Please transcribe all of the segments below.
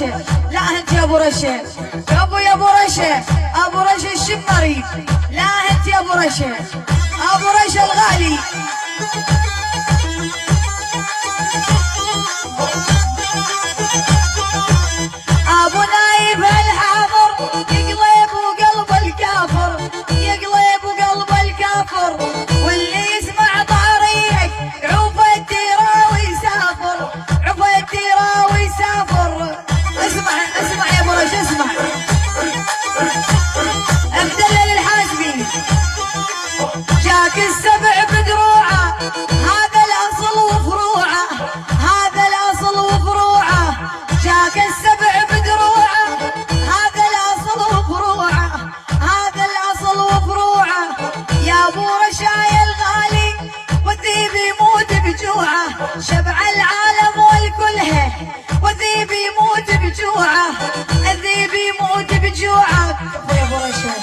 رشا، لا انت يا ابو رشا، يا ابو رشا، ابو رشا الشمري، لا انت يا ابو رشا، ابو رشا الغالي. ابو نايف الحاضر يقلب وقلب الكافر، يقلب وقلب الكافر، واللي يسمع طاريك عوف الديره ويسافر، عوف الديره ويسافر. اسمع اسمع يا ابو رشا اسمع. مدلل الحاسبي جاك السبع بدروعه، هذا الاصل وفروعه، هذا الاصل وفروعه، جاك السبع بدروعه، هذا الاصل وفروعه، هذا الاصل وفروعه. يا ابو رشاي الغالي والذيب يموت بجوعه، شبع العالم والكلها والذيب يموت بجوعه، الذيب يموت بجوعه. يا ابو رشاي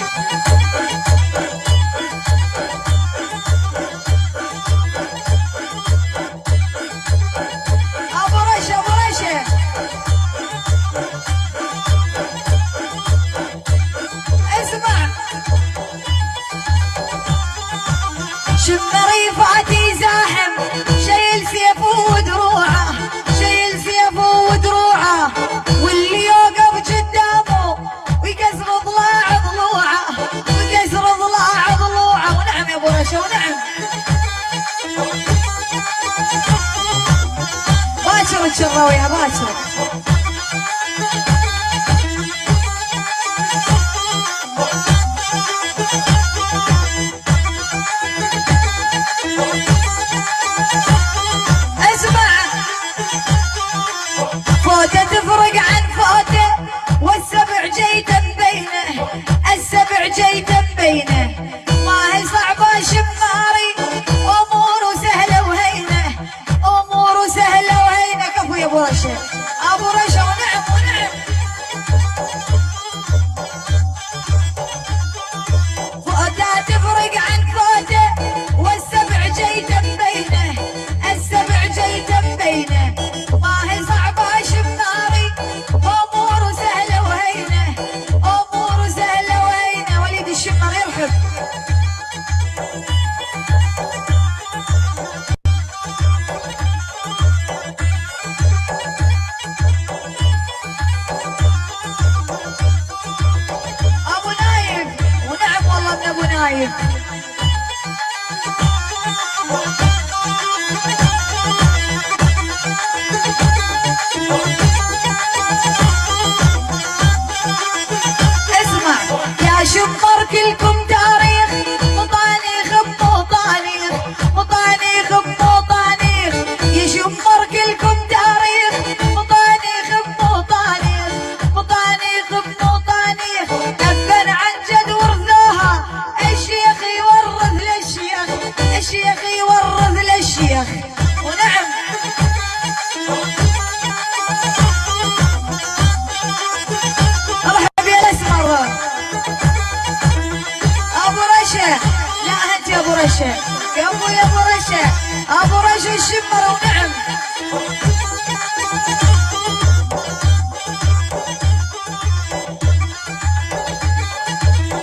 شمري فاتي زاحم، شايل سيفه ودروعه، شايل سيفه ودروعه، واللي يوقف قدامه ويكسر ضلاع ضلوعه، ويكسر ضلاع ضلوعه. ونعم يا ابو رشا ونعم. باكر تشروا يا باكر. فوته تفرق عن فوته، والسبع جيت بينه، السبع جيت بينه، ما هي صعبه شماري، اموره سهله وهينه، اموره سهله وهينه. كفو يا ابو رشا، ابو رشا ونعم ونعم. فوته تفرق عن فوته، والسبع جيت بينه، السبع جيت بينه، ما هي صعبه شماري، اموره سهله وهينه، اموره سهله وهينه. وليد الشمر يرحب. ابو نايف ونعم والله من ابو نايف. اسمع يا شمر كلكم تاريخ، مطانيخ بمطانيخ، مطانيخ بمطانيخ، يا شمر كلكم تاريخ، مطانيخ بمطانيخ، مطانيخ بمطانيخ. نبا عن جد ورثوها، الشيخ يورث للشيخ، الشيخ يورث للشيخ. ونعم. ابو رشا، لا انت يا ابو رشا، يا ابو رشا، ابو رشا الشمر ونعم.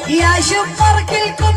يا شمر كلكم